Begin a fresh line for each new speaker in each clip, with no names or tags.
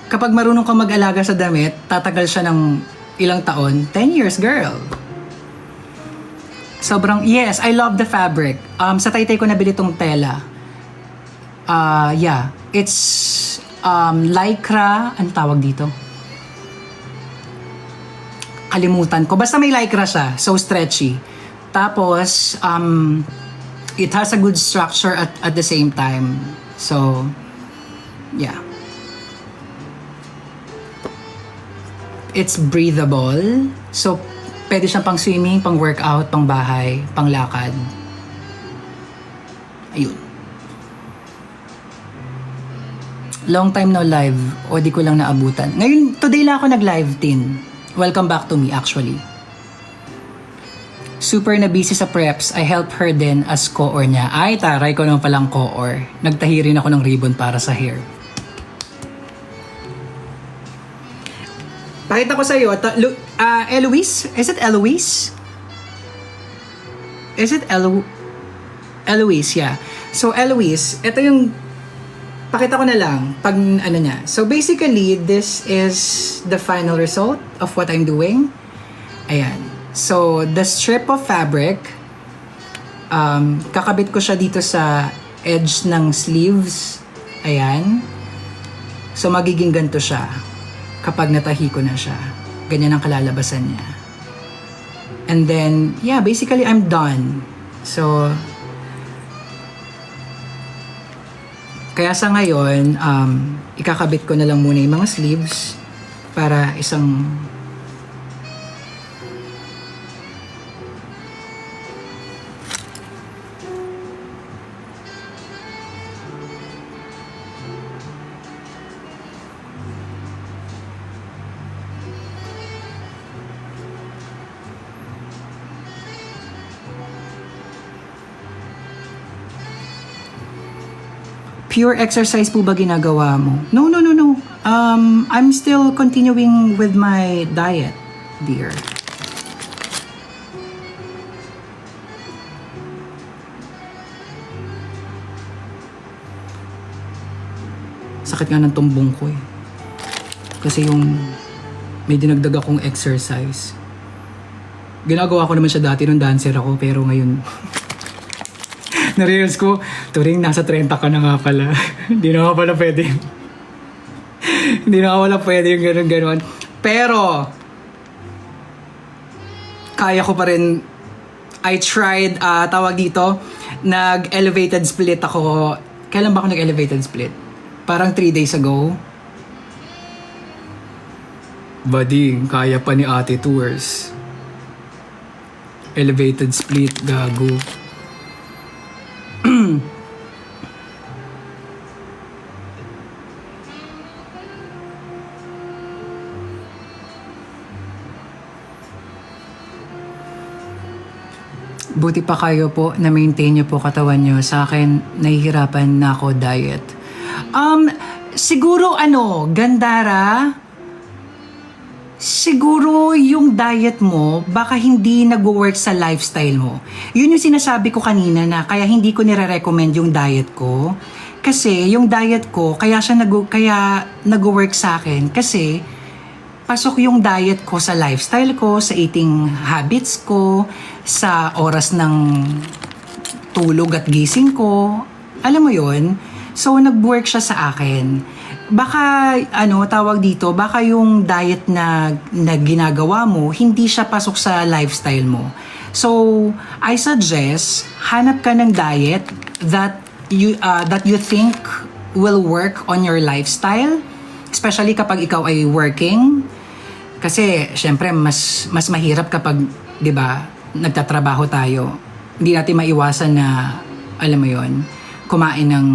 kapag marunong ka mag-alaga sa damit, tatagal siya ng ilang taon. 10 years, girl. Sobrang, yes, I love the fabric. Sa Taytay ko nabili tong tela. Yeah, it's lycra, ang tawag dito? Kalimutan ko. Basta may lycra siya, so stretchy. Tapos, it has a good structure at the same time. So, yeah. It's breathable. So, pwede siyang pang swimming, pang workout, pang bahay, pang lakad. Ayun. Long time no live. O di ko lang naabutan. Ngayon, today lang ako nag-live, Tin. Welcome back to me, actually. Super na busy sa preps. I help her din as co-or niya. Ay, taray ko naman palang co-or. Nagtahi rin ako ng ribbon para sa hair. Pakita ko sa'yo. Eloise? Is it Eloise? Is it Eloise, yeah. So, Eloise, ito yung pakita ko na lang pag ano niya. So, basically, this is the final result of what I'm doing. Ayan. So, the strip of fabric, kakabit ko siya dito sa edge ng sleeves. Ayan. So, magiging ganito siya kapag natahi ko na siya. Ganyan ang kalalabasan niya. And then, yeah, basically, I'm done. So, kaya sa ngayon, ikakabit ko na lang muna yung mga sleeves para isang pure exercise po ba ginagawa mo? No. I'm still continuing with my diet, dear. Sakit nga ng tumbong ko eh. Kasi yung may dinagdag akong exercise. Ginagawa ko naman siya dati nung dancer ako, pero ngayon na-realize ko, Turing, nasa 30 ka na nga pala. Hindi na nga pala pwede. Hindi na nga pala pwede yung gano'n. Pero, kaya ko pa rin. I tried, tawag dito, nag-elevated split ako. Kailan ba ako nag-elevated split? Parang 3 days ago. Bading, kaya pa ni Ate Tours. Elevated split, gago. Buti pa kayo po na maintain niyo po katawan niyo. Sa akin, nahihirapan na ako diet. Siguro Gandara, siguro yung diet mo, baka hindi nag-work sa lifestyle mo. Yun yung sinasabi ko kanina na kaya hindi ko nire-recommend yung diet ko. Kasi yung diet ko, kaya nag-work sa akin. Kasi pasok yung diet ko sa lifestyle ko, sa eating habits ko, sa oras ng tulog at gising ko. Alam mo yun? So, nag-work siya sa akin. Baka, tawag dito, baka yung diet na ginagawa mo, hindi siya pasok sa lifestyle mo. So, I suggest, hanap ka ng diet that you think will work on your lifestyle. Especially kapag ikaw ay working. Kasi, syempre, mas mahirap kapag, di ba, nagtatrabaho tayo. Hindi natin maiwasan na, alam mo yon, kumain ng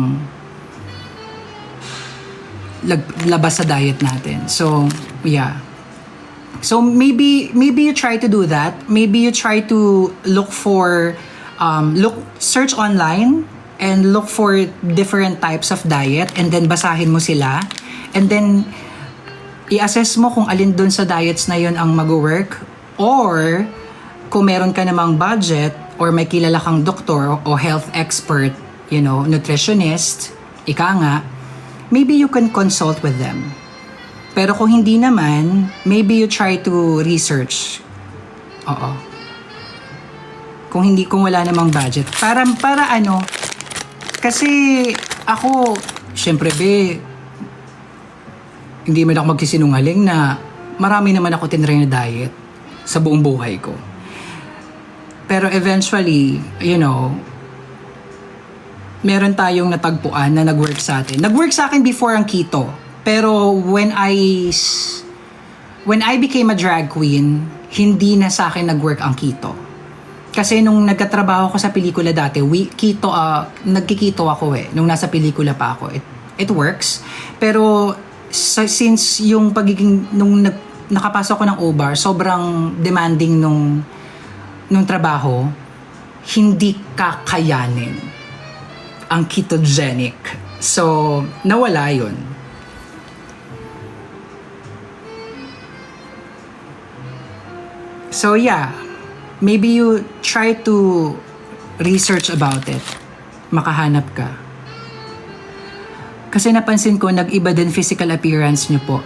labas sa diet natin. So, yeah. So, maybe you try to do that. Maybe you try to look for, search online and look for different types of diet and then basahin mo sila. And then, i-assess mo kung alin dun sa diets na yun ang mag-work, or kung meron ka namang budget or may kilala kang doktor o health expert, nutritionist, ika nga, maybe you can consult with them. Pero kung hindi naman, maybe you try to research. Oo. Kung wala namang budget. Para ano, kasi ako, syempre hindi man ako magsisinungaling na marami naman ako tinry na diet sa buong buhay ko. Pero eventually, meron tayong natagpuan na nag-work sa atin. Nag-work sa akin before ang keto. Pero when I became a drag queen, hindi na sa akin nag-work ang keto. Kasi nung nagkatrabaho ko sa pelikula dati, nagkikito ako nung nasa pelikula pa ako. It works. Pero since yung nung nakapasok ko ng OBAR, sobrang demanding nung trabaho, hindi kakayanin ang ketogenic. So, nawala yun. So yeah, maybe you try to research about it. Makahanap ka. Kasi napansin ko, nag-iba din physical appearance nyo po.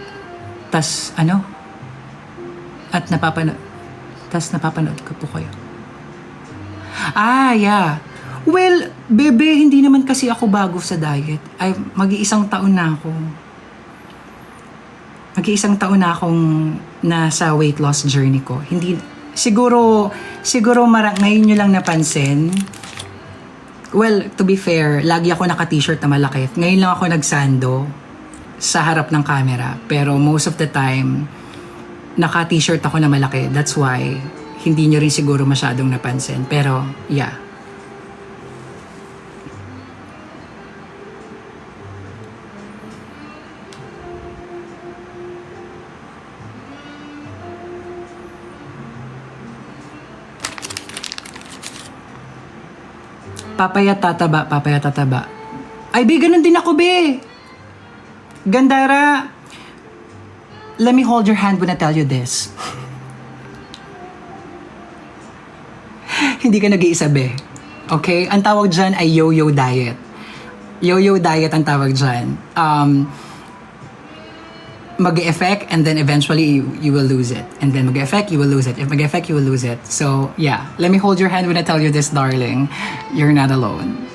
At napapanood ko po kayo. Yeah. Well, bebe, hindi naman kasi ako bago sa diet. Mag-iisang taon na ako. Mag-iisang taon na akong nasa weight loss journey ko. Siguro ngayon nyo lang napansin. Well, to be fair, lagi ako naka-t-shirt na malaki. Ngayon lang ako nagsando sa harap ng camera. Pero most of the time, naka-t-shirt ako na malaki. That's why, hindi nyo rin siguro masyadong napansin. Pero, yeah. Papaya tataba. Ay, be, ganun din ako, be. Gandara, let me hold your hand when I tell you this. Hindi ka nag-iisa, be. Okay? Ang tawag dyan ay yo-yo diet. Yo-yo diet ang tawag dyan. Mag-e-effect and then eventually you will lose it. And then mag-e-effect, you will lose it. If mag-e-effect, you will lose it. So, yeah. Let me hold your hand when I tell you this, darling. You're not alone.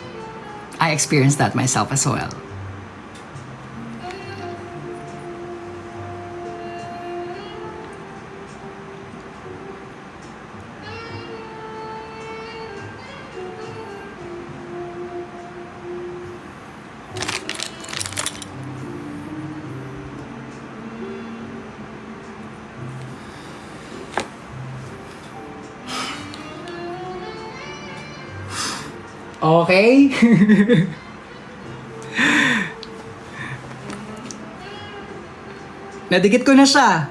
I experienced that myself as well. Okay? Nadikit ko na siya.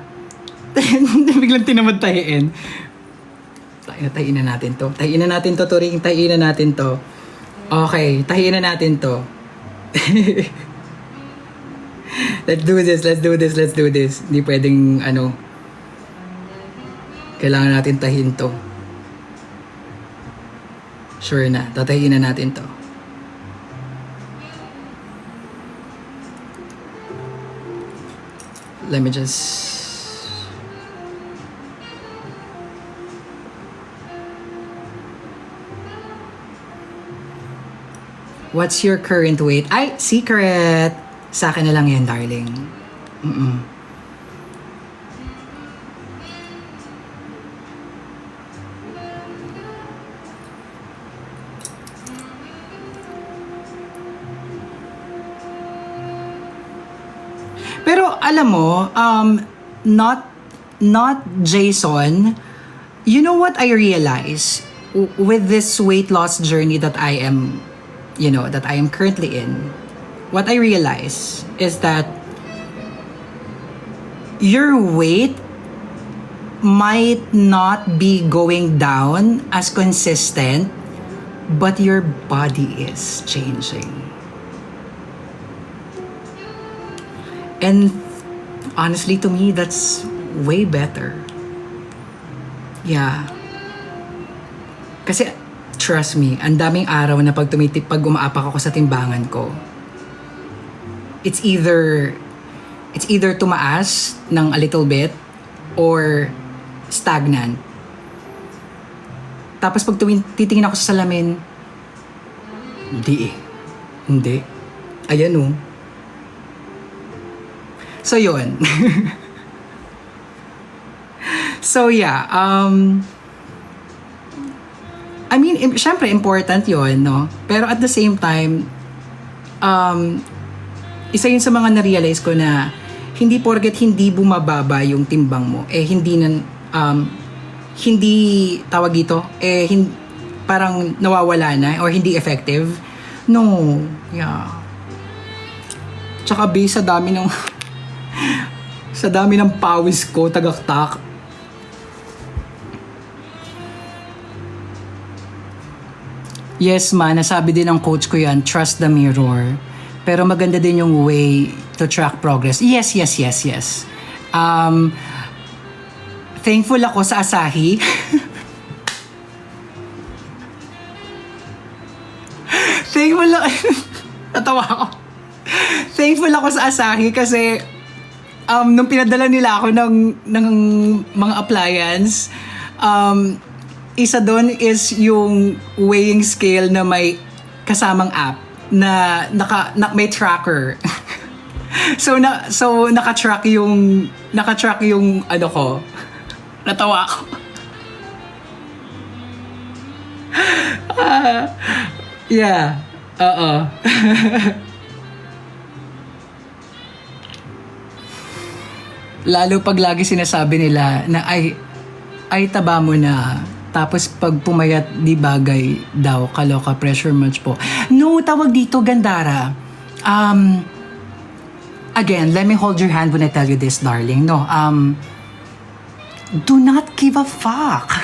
Biglang tinamad tahiin. Tahiin na natin to. Turing. Tahiin na natin to. Okay, tahiin na natin to. Let's do this. Hindi pwedeng, kailangan natin tahiin to. Sure na, tatayin na natin to. Let me just... What's your current weight? Ay, secret! Sa akin na lang yan, darling. Pero alam mo, not Jason, you know what I realize with this weight loss journey that I am currently in? What I realize is that your weight might not be going down as consistent, but your body is changing. And honestly, to me, that's way better. Yeah. Kasi, trust me, ang daming araw na pag umaapak ako sa timbangan ko, it's either It's either tumaas ng a little bit or stagnant. Tapos pag titingin ako sa salamin, hindi eh. Hindi. Ayan oh. So yun. So yeah, I mean, syempre important yun, no? Pero at the same time, isa yun sa mga na-realize ko na hindi porket hindi bumababa yung timbang mo, eh hindi tawag dito, parang nawawala na or hindi effective. No, yeah. Tsaka based sa dami ng sa dami ng pawis ko, tagaktak. Yes ma, nasabi din ng coach ko yan, trust the mirror. Pero maganda din yung way to track progress. Yes. Thankful ako sa Asahi. Thankful ako. Natawa ako. Thankful ako sa Asahi kasi nung pinadala nila ako ng mga appliance, isa doon is yung weighing scale na may kasamang app na may tracker. so naka-track yung ano ko. Natawa ako. Yeah. Oo. Lalo pag lagi sinasabi nila na ay taba mo na. Tapos pag pumayat di bagay daw, kaloka, pressure much po. No, tawag dito, Gandara. Again, let me hold your hand when I tell you this, darling. No, do not give a fuck.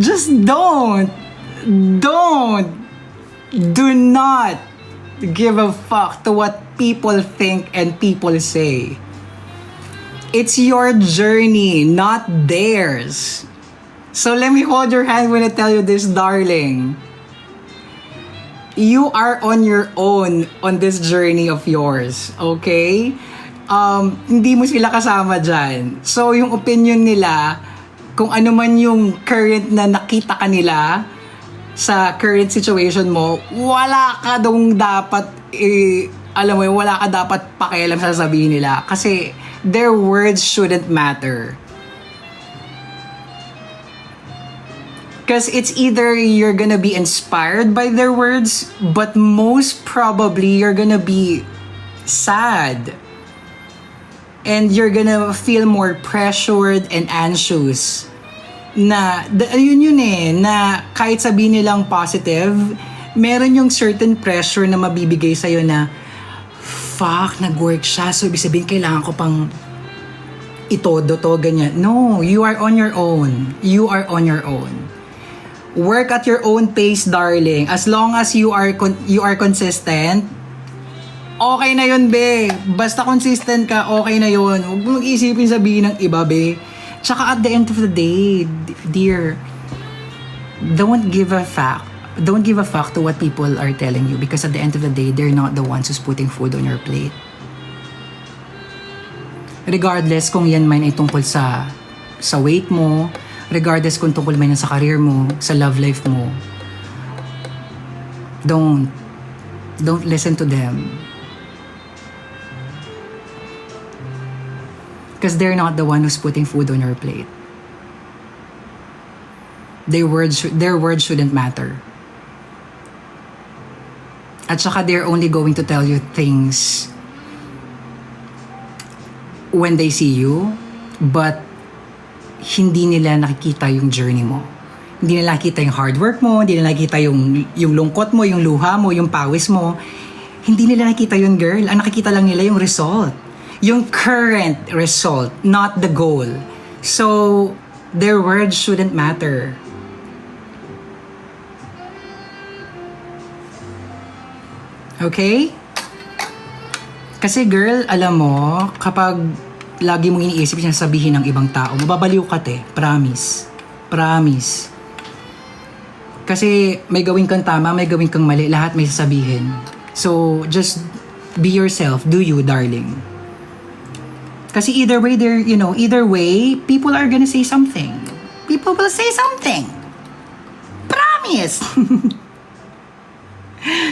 Just don't. Do not give a fuck to what people think and people say. It's your journey, not theirs. So let me hold your hand when I tell you this, darling. You are on your own on this journey of yours, okay? Hindi mo sila kasama dyan. So yung opinion nila, kung ano man yung current na nakita ka nila sa current situation mo, wala ka dong dapat, alam mo, wala ka dapat pakialam sa sasabihin nila. Kasi their words shouldn't matter. Because it's either you're gonna be inspired by their words, but most probably you're gonna be sad. And you're gonna feel more pressured and anxious. Na, yun na kahit sabihin nilang positive, meron yung certain pressure na mabibigay sa'yo na, fuck, nag-work siya. So, ibig sabihin, kailangan ko pang itodo to, ganyan. No, you are on your own. You are on your own. Work at your own pace, darling. As long as you are consistent, okay na yun, be. Basta consistent ka, okay na yun. Huwag mo mag-isipin sabihin ng iba, be. Tsaka at the end of the day, dear, don't give a fuck. Don't give a fuck to what people are telling you because at the end of the day, they're not the ones who's putting food on your plate. Regardless kung yan man ay tungkol sa weight mo, regardless kung tungkol man yan sa career mo, sa love life mo, don't listen to them. Because they're not the one who's putting food on your plate. Their words shouldn't matter. At saka they're only going to tell you things when they see you, but hindi nila nakikita yung journey mo. Hindi nila nakikita yung hard work mo, hindi nila nakikita yung lungkot mo, yung luha mo, yung pawis mo. Hindi nila nakikita yun, girl. Ang nakikita lang nila yung result. Yung current result, not the goal. So, their words shouldn't matter. Okay? Kasi girl, alam mo, kapag lagi mong iniisip yung sabihin ng ibang tao, mababaliw ka te. Promise. Promise. Kasi may gawin kang tama, may gawin kang mali, lahat may sasabihin. So, just be yourself, do you, darling. Kasi either way, either way, people are gonna say something. People will say something. Promise!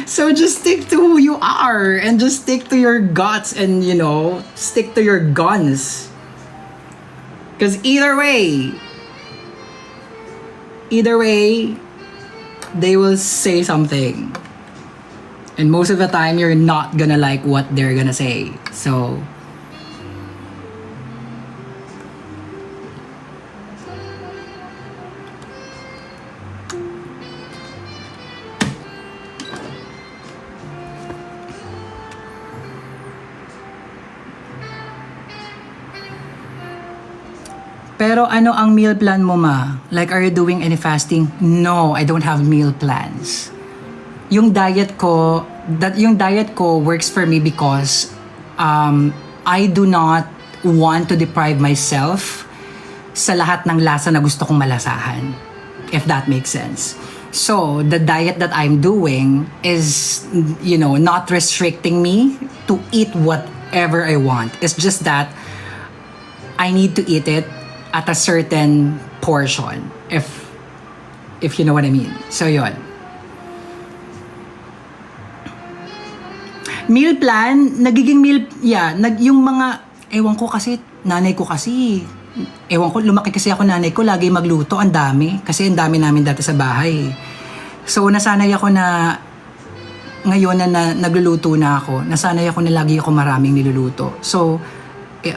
So just stick to who you are and just stick to your guts and, stick to your guns. Because either way, they will say something. And most of the time, you're not gonna like what they're gonna say. So, pero ano ang meal plan mo, ma? Like, are you doing any fasting? No, I don't have meal plans. Yung diet ko works for me because I do not want to deprive myself sa lahat ng lasa na gusto kong malasahan. If that makes sense. So, the diet that I'm doing is, not restricting me to eat whatever I want. It's just that I need to eat it at a certain portion, if you know what I mean. So, yun. Meal plan, yung mga, ewan ko kasi, nanay ko kasi, lumaki kasi ako, nanay ko, lagi magluto, ang dami. Kasi ang dami namin dati sa bahay. So, nasanay ako na, ngayon na nagluluto na ako, nasanay ako na lagi ako maraming niluluto. So,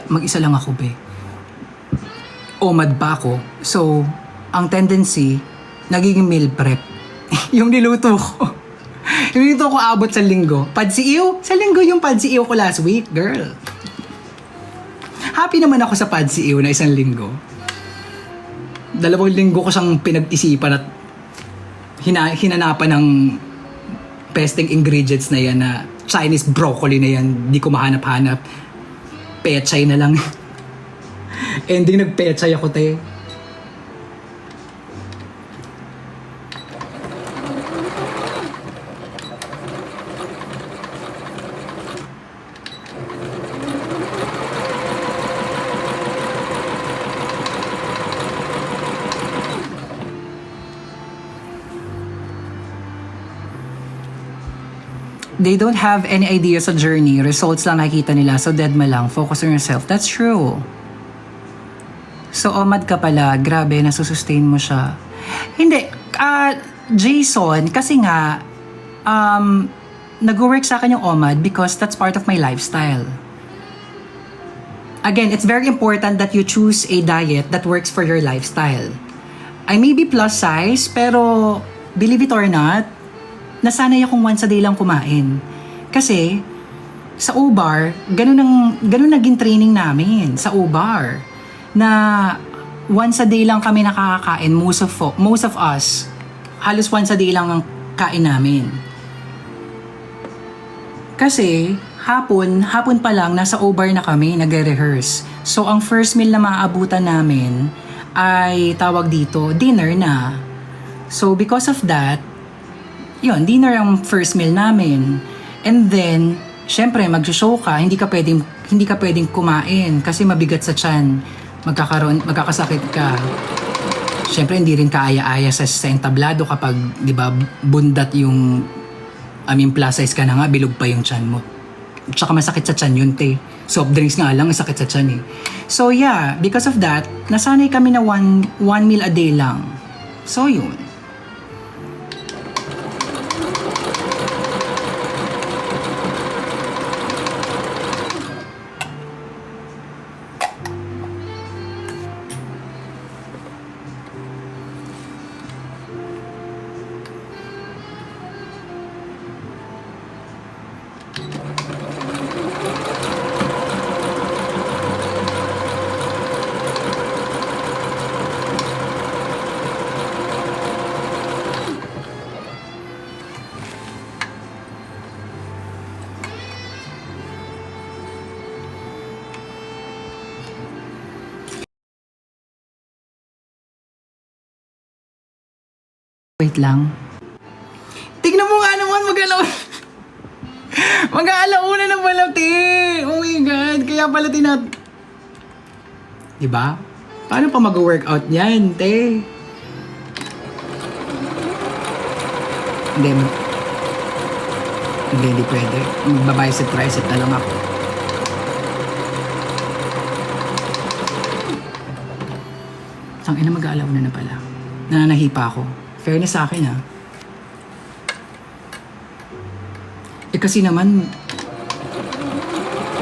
mag-isa lang ako, be. OMAD pa ako. So, ang tendency, nagiging meal prep. Yung niluto ko. Yung niluto ko abot sa linggo. Padsiiw? Sa linggo yung padsiiw ko last week, girl. Happy naman ako sa padsiiw na isang linggo. 2 linggo ko siyang pinag-isipan at hinanapan ng pesting ingredients na yan, na Chinese broccoli na yan. Di ko mahanap-hanap. Pechay na lang. Ending nagpechay ako, te. They don't have any idea sa journey. Results lang nakikita nila. So, dead ma lang. Focus on yourself. That's true. So, OMAD ka pala. Grabe, nasusustain mo siya. Hindi. Jason, kasi nga, nag-work sa akin yung OMAD because that's part of my lifestyle. Again, it's very important that you choose a diet that works for your lifestyle. I may be plus size, pero believe it or not, nasanay akong once a day lang kumain. Kasi, sa O-Bar, ganun naging training namin sa O-Bar. Na once a day lang kami nakakakain, most of us, halos once a day lang ang kain namin. Kasi, hapon pa lang, nasa O-Bar na kami, nagre-rehearse. So, ang first meal na maaabutan namin ay tawag dito, dinner na. So, because of that, yun, dinner ang first meal namin. And then, syempre, mag-show ka, hindi ka pwedeng kumain kasi mabigat sa tiyan. Magkakasakit ka. Syempre, hindi rin kaaya-aya sa entablado kapag, di ba, bundat yung, plus size ka na nga, bilog pa yung tiyan mo. Tsaka masakit sa tiyan yun, te. Soft drinks nga lang, masakit sa tiyan eh. So, yeah, because of that, nasanay kami na one meal a day lang. So, yun. Wait lang. Tignan mo nga naman, magalaw. Mag-aalauna na pala, te. Oh my God. Kaya pala diba? Paano pa mag-workout niyan, te? Hindi, hindi pwede. Magbabayset tricep na lang ako. Ang ina, mag-aalauna na pala. Nananahipa ako. Fairness sa akin, ha? Eh kasi naman,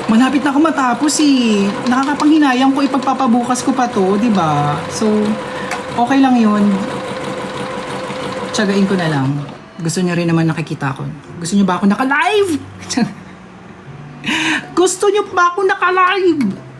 malapit na ako matapos eh. Nakakapanghinayang ko ipagpapabukas ko pa to, di ba? So, okay lang yun. Tsagain ko na lang. Gusto niyo rin naman nakikita ko. Gusto niyo ba ako naka-live? Gusto niyo ba ako naka-live?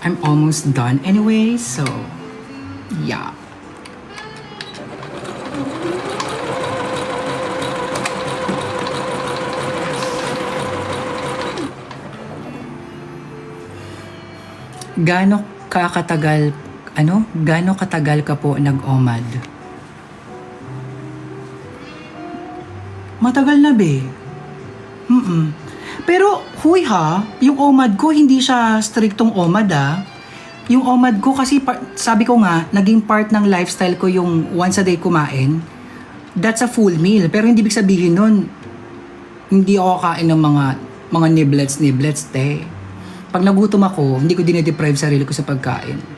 I'm almost done anyway, so yeah. Gaano katagal ka po nag-OMAD? Matagal na be. Pero, huy ha, yung OMAD ko, hindi siya striktong OMAD Yung OMAD ko kasi, sabi ko nga, naging part ng lifestyle ko yung once a day kumain. That's a full meal. Pero hindi ibig sabihin nun, hindi ako kain ng mga niblets, te. Pag nagutom ako, hindi ko dinedeprive sarili ko sa pagkain.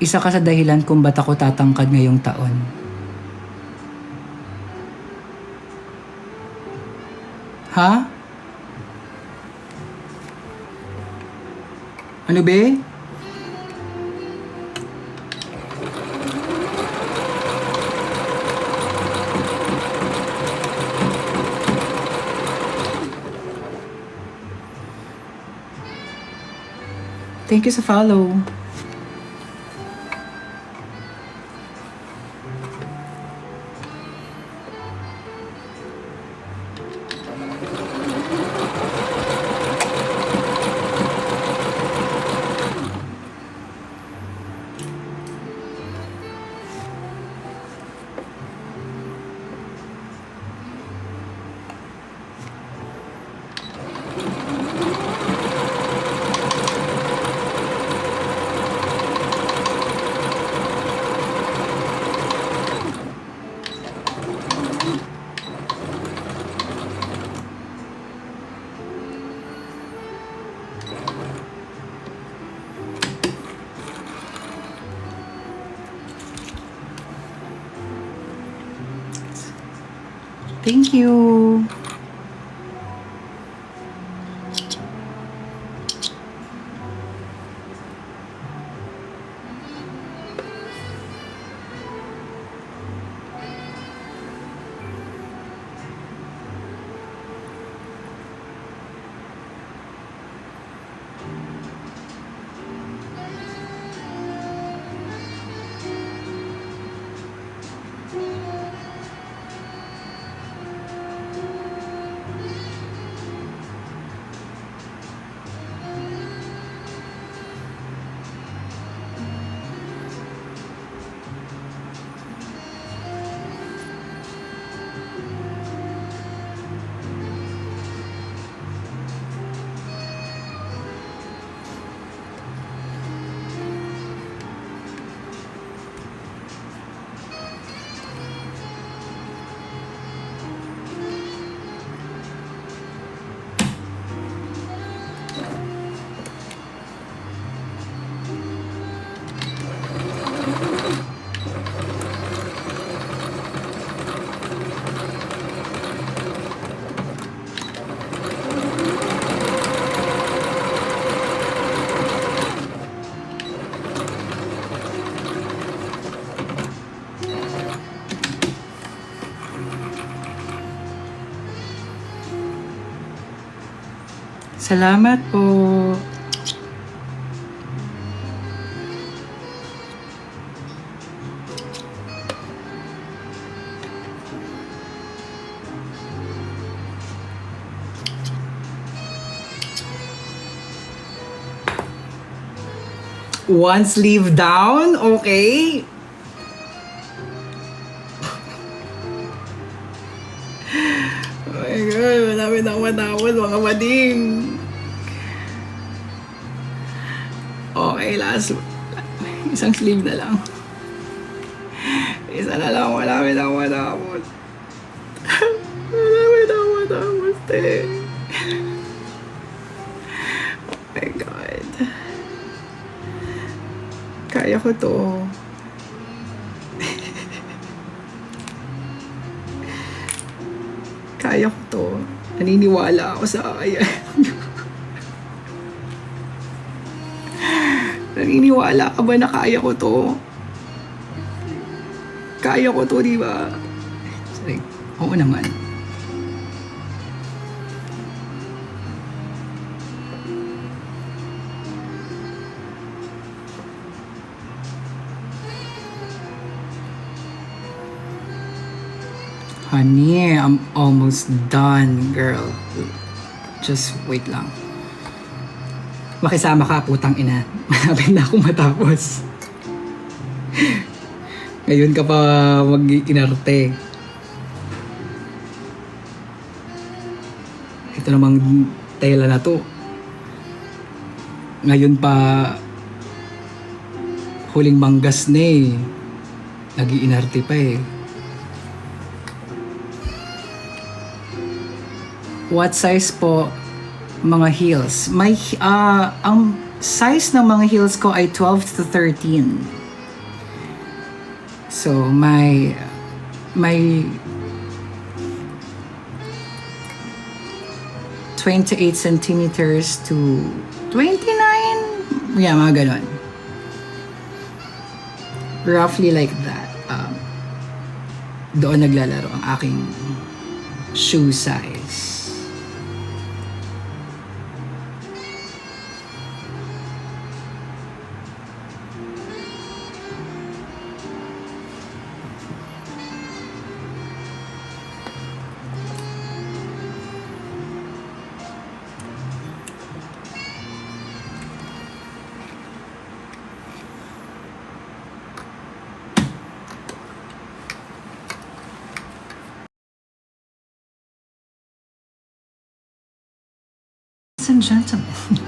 Isa ka sa dahilan kung ba't ako tatangkad ngayong taon. Ha? Ano be? Thank you sa follow. Thank you. Salamat po. One sleeve down, okay. Oh my God, madami na matawad mga mading. Okay, last. Isang sleeve na lang. Isa na lang, madami na matawad. Madami na matawad, te. Oh my God. Kaya ko to. Kaya ko to. Naniniwala ako sa kaya. Naniniwala ka ba na kaya ko to? Kaya ko to, di ba? Like, oo naman. Honey, I'm almost done, girl. Just wait lang. Makisama ka, putang ina. Malapit na akong matapos. Ngayon ka pa mag-inarte. Ito namang tela na to. Ngayon pa huling manggas na eh. Nag-iinarte pa eh. What size po mga heels? Ang size ng mga heels ko ay 12 to 13. So, my 28 centimeters to 29? Yeah, mga ganon. Roughly like that. Doon naglalaro ang aking shoe size. Ladies and gentlemen.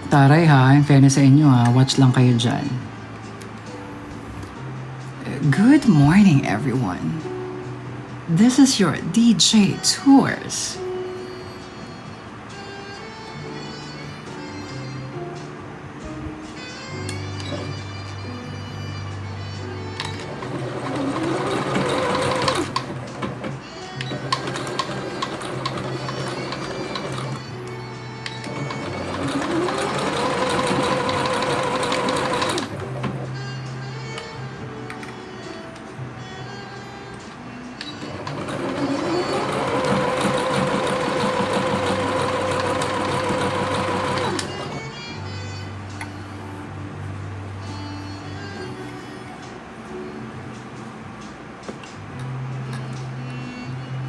Taray ha, in fairness sa inyo ha, watch lang kayo dyan. Good morning everyone. This is your DJ Tours.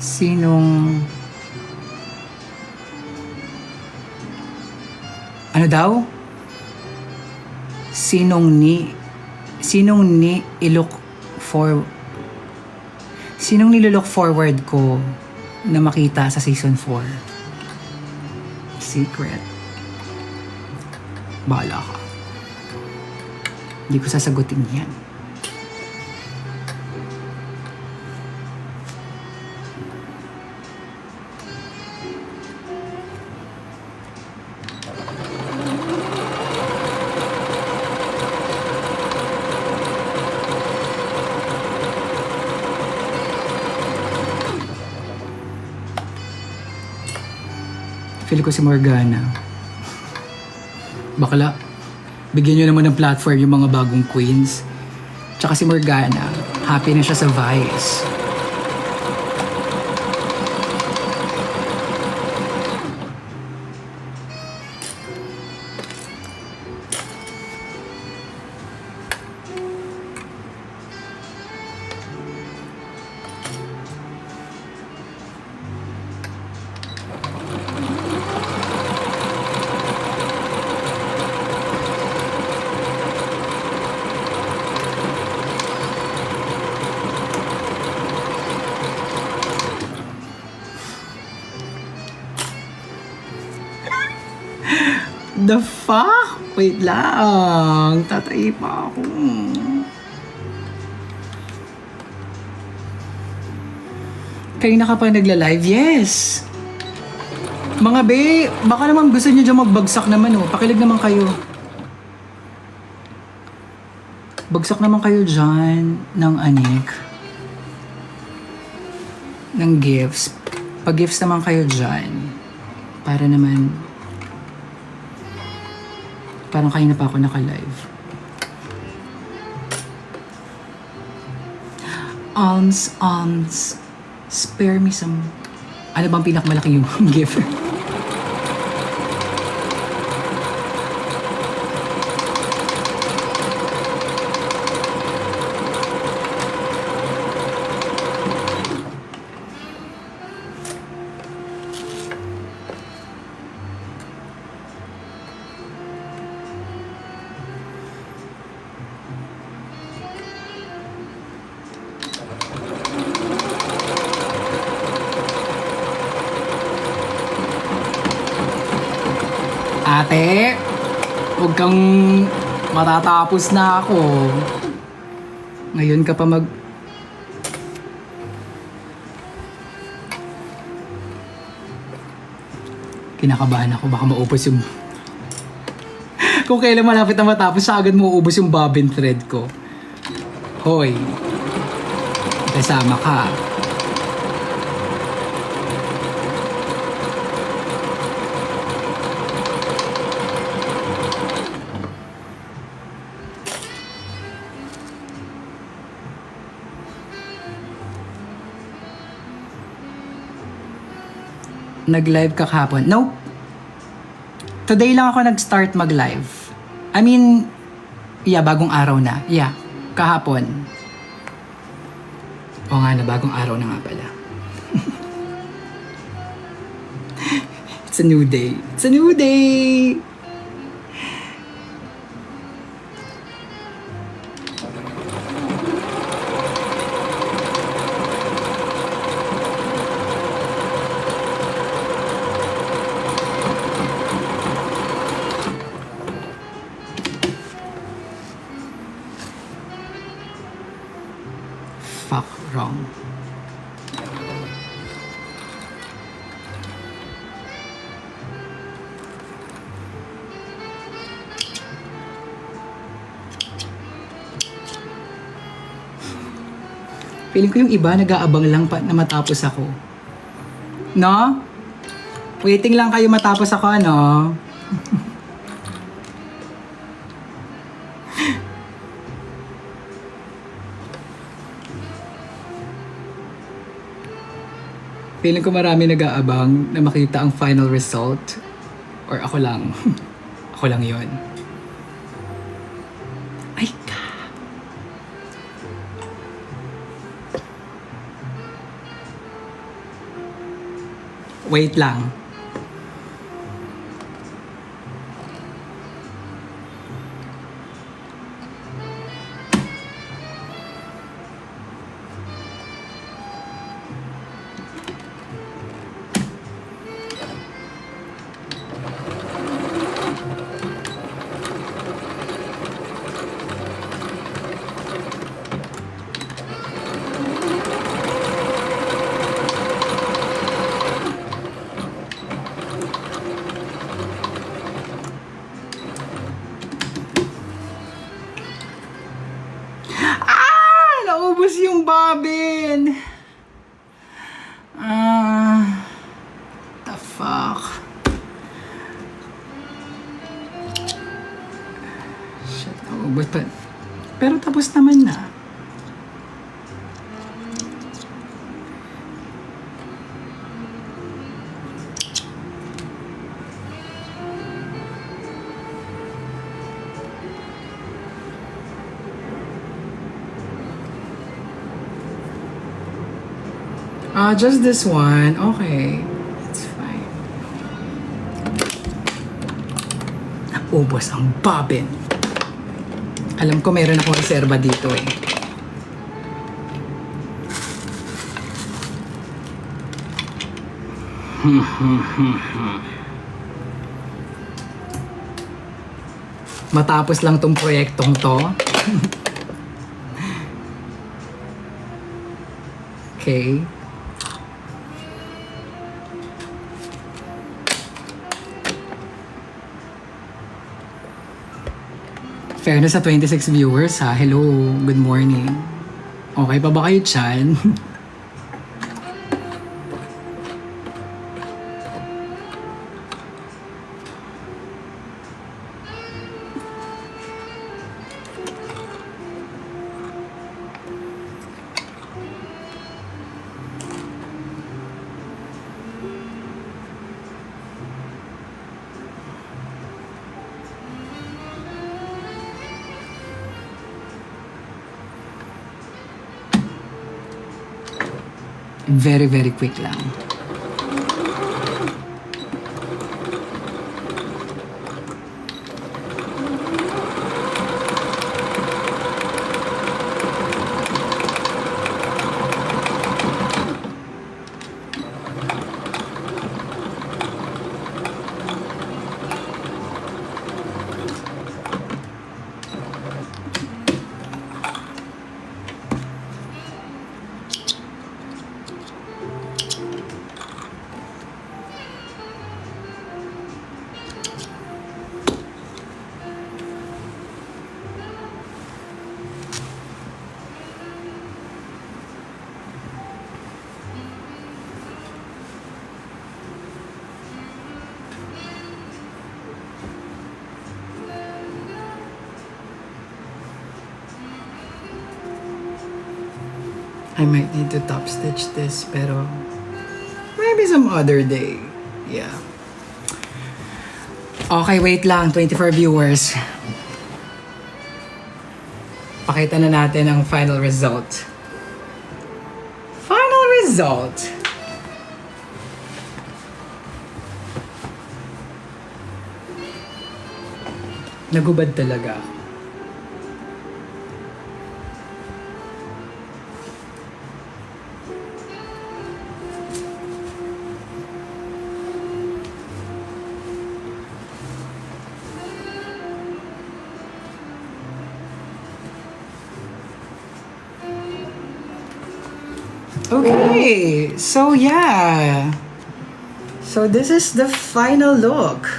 Sinong... Ano daw? Sinong nilook forward ko na makita sa season 4? Secret. Bahala ka. Hindi ko sasagutin yan. Feel ko si Morgana. Bakla, bigyan nyo naman ng platform yung mga bagong queens. Tsaka si Morgana, happy na siya sa Vice. The fuck? Wait lang. Tatay pa ako. Kayo na ka pa nagla-live? Yes! Mga be, baka naman gusto nyo dyan magbagsak naman oh. Pakilig naman kayo. Bagsak naman kayo dyan ng anik. Ng gifts. Pag-gifts naman kayo dyan. Para naman parang kanina pa ako naka-live. Spare me some... Ano bang pinakamalaki yung gift? Ate, huwag kang matatapos na ako. Ngayon ka pa Kinakabahan ako, baka maubos yung... Kung kailan malapit na matapos, agad mo uubos yung bobbin thread ko. Hoy, kasama ka. Nag-live ka kahapon? Nope. Today lang ako nag-start mag-live. I mean, yeah, bagong araw na. Yeah, kahapon. O nga na, bagong araw na nga pala. It's a new day. It's a new day! Fuck, wrong. Feeling ko yung iba nag-aabang lang pa na matapos ako. No? Waiting lang kayo matapos ako, ano? Feeling ko marami nag-aabang na makita ang final result. Or ako lang. Ako lang yon. Ay ka. Wait lang. Naubos yung bobbin. The fuck. Shit, naubos pa. Pero tapos naman na. Just this one. Okay. It's fine. Naubos ang bobbin. Alam ko meron akong reserva dito eh. Matapos lang tong proyektong to. Okay. Fairness sa 26 viewers ha. Hello, good morning. Okay pa ba kayo dyan? Very, very quick lang. I might need to top stitch this, pero maybe some other day. Yeah. Okay, wait lang. 24 viewers. Pakita na natin ang final result. Final result! Nagubad talaga ako. Okay, so yeah. So this is the final look.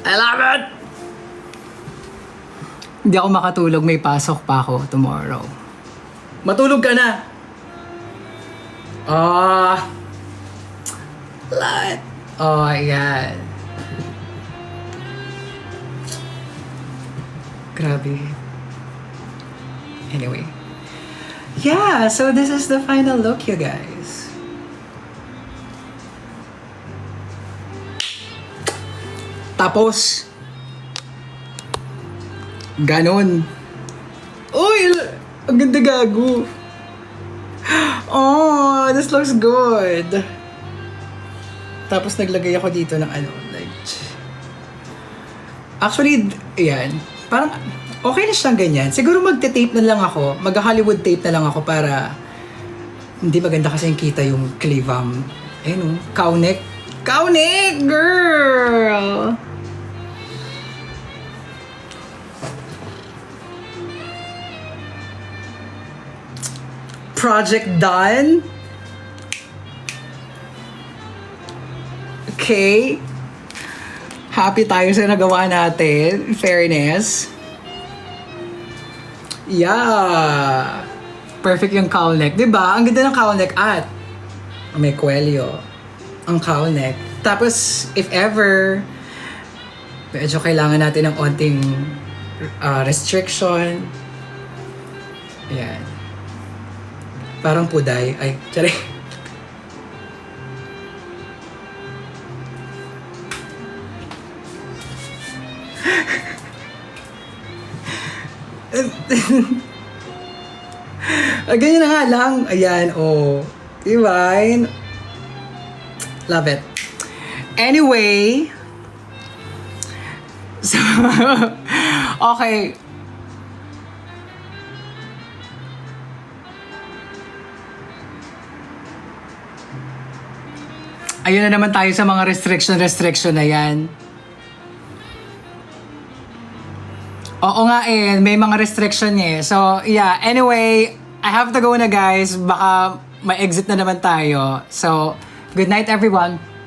I love it! Hindi ako makatulog, may pasok pa ako tomorrow. Matulog ka na! Love it! Oh my God. Grabe. Anyway. Yeah, so this is the final look, you guys. Tapos, ganon. Uy, ang ganda gago. Oh, this looks good. Tapos naglagay ako dito ng ano, like... Actually, yan. Parang, okay na siyang ganyan. Siguro magte-tape na lang ako. Mag-Hollywood tape na lang ako para hindi maganda kasi yung kita yung cleavam. Ayun, cow-neck. Cow-neck, girl! Project done. Okay. Happy tayo sa nagawa natin. Fairness. Yeah. Perfect yung cowl neck. Diba? Ang ganda ng cowl neck at may kwelyo. Ang cowl neck. Tapos, if ever, medyo kailangan natin ng onting restriction. Ayan. Parang puday. Ay, tsari. Ganyan na nga lang. Ayan, oh. Diba? Love it. Anyway. So, okay. Ayun na naman tayo sa mga restriction na yan. Oo nga may mga restriction eh. So, yeah. Anyway, I have to go na guys. Baka ma-exit na naman tayo. So, good night everyone.